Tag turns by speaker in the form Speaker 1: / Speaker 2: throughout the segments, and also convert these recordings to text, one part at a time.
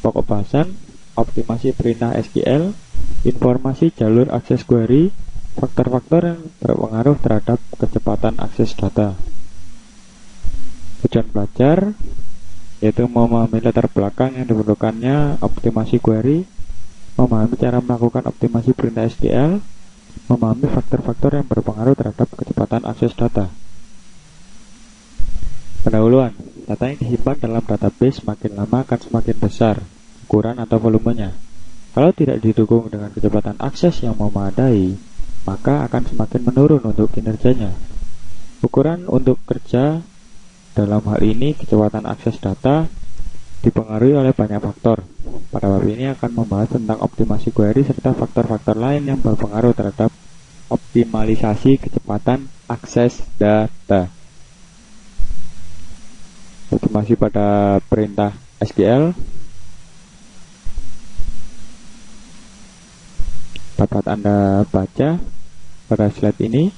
Speaker 1: pokok bahasan, optimasi perintah SQL, informasi jalur akses query, faktor-faktor yang berpengaruh terhadap kecepatan akses data. Tujuan belajar yaitu memahami latar belakang yang diperlukannya optimasi query, memahami cara melakukan optimasi perintah SQL, memahami faktor-faktor yang berpengaruh terhadap kecepatan akses data. Pendahuluan, data yang disimpan dalam database makin lama akan semakin besar ukuran atau volumenya. Kalau tidak didukung dengan kecepatan akses yang memadai, maka akan semakin menurun untuk kinerjanya. Ukuran untuk kerja dalam hal ini kecepatan akses data dipengaruhi oleh banyak faktor. Pada bab ini akan membahas tentang optimasi query serta faktor-faktor lain yang berpengaruh terhadap optimalisasi kecepatan akses data. Optimasi pada perintah SQL dapat Anda baca pada slide ini.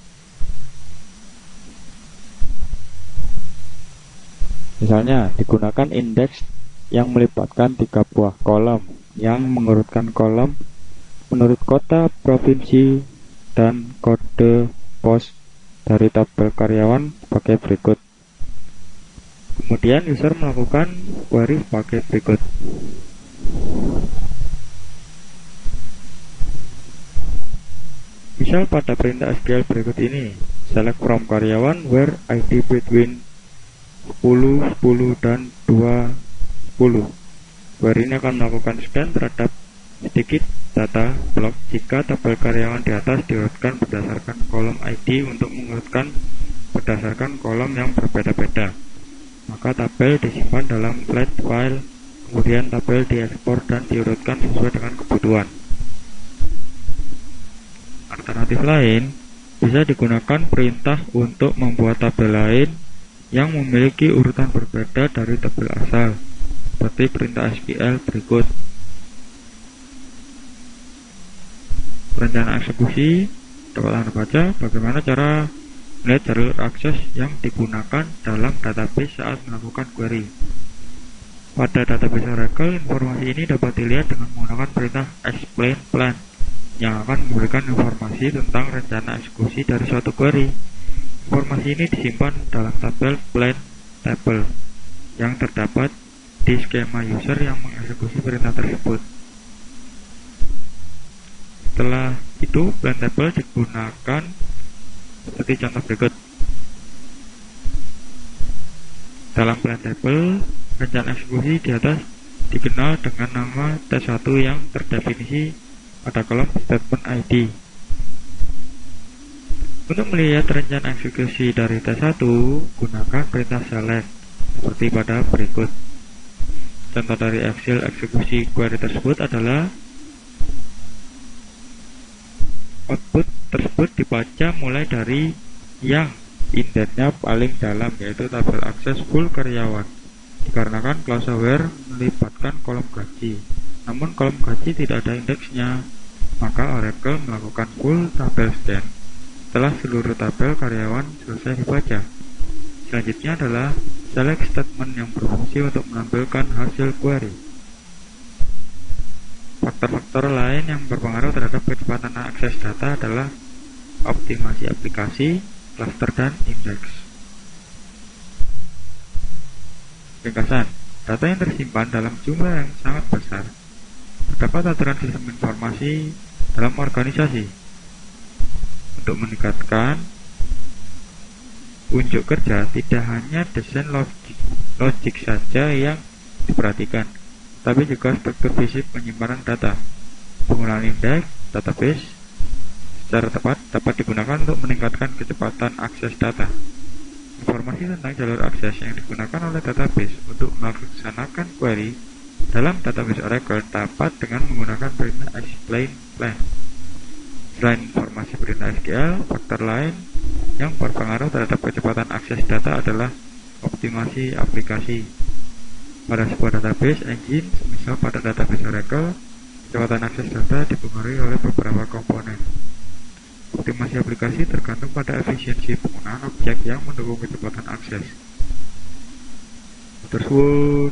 Speaker 1: Misalnya, digunakan indeks yang melibatkan 3 buah kolom yang mengurutkan kolom menurut kota, provinsi, dan kode pos dari tabel karyawan sebagai berikut. Kemudian user melakukan query sebagai berikut. Misal pada perintah SQL berikut ini, select from karyawan where ID between 10, 10, dan 20. Query ini akan melakukan scan terhadap sedikit data blok jika tabel karyawan di atas diurutkan berdasarkan kolom ID untuk mengurutkan berdasarkan kolom yang berbeda-beda. Maka tabel disimpan dalam flat file, kemudian tabel diekspor dan diurutkan sesuai dengan kebutuhan. Alternatif lain, bisa digunakan perintah untuk membuat tabel lain yang memiliki urutan berbeda dari tabel asal, seperti perintah SQL berikut. Perencanaan eksekusi dapat Anda baca bagaimana cara melihat jalur akses yang digunakan dalam database saat melakukan query. Pada database Oracle, informasi ini dapat dilihat dengan menggunakan perintah explain plan yang akan memberikan informasi tentang rencana eksekusi dari suatu query. Informasi ini disimpan dalam tabel plan table yang terdapat di skema user yang mengeksekusi perintah tersebut. Setelah itu, plan table digunakan seperti contoh berikut. Dalam plan table, rencana eksekusi di atas dikenal dengan nama T1 yang terdefinisi pada kolom statement ID. Untuk melihat rencana eksekusi dari T1, gunakan perintah select seperti pada berikut. Contoh dari hasil eksekusi query tersebut adalah output tersebut dibaca mulai dari yang indennya paling dalam, yaitu tabel akses full karyawan, dikarenakan clause where melibatkan kolom gaji. Namun kolom gaji tidak ada indeksnya, maka Oracle melakukan full tabel scan setelah seluruh tabel karyawan selesai dibaca. Selanjutnya adalah select statement yang berfungsi untuk menampilkan hasil query. Faktor-faktor lain yang berpengaruh terhadap kecepatan akses data adalah optimasi aplikasi, cluster, dan indeks. Ringkasan, data yang tersimpan dalam jumlah yang sangat besar. Terdapat aturan sistem informasi dalam organisasi. Untuk meningkatkan unjuk kerja, tidak hanya desain logik saja yang diperhatikan, tapi juga struktur fisik penyimpanan data. Penggunaan indeks database secara tepat dapat digunakan untuk meningkatkan kecepatan akses data. Informasi tentang jalur akses yang digunakan oleh database untuk melaksanakan query dalam database Oracle dapat dengan menggunakan perintah explain plan. Selain informasi perintah SQL, faktor lain yang berpengaruh terhadap kecepatan akses data adalah optimasi aplikasi. Pada sebuah database engine, misal pada database Oracle, kecepatan akses data dipengaruhi oleh beberapa komponen. Optimasi aplikasi tergantung pada efisiensi penggunaan objek yang mendukung kecepatan akses. Terus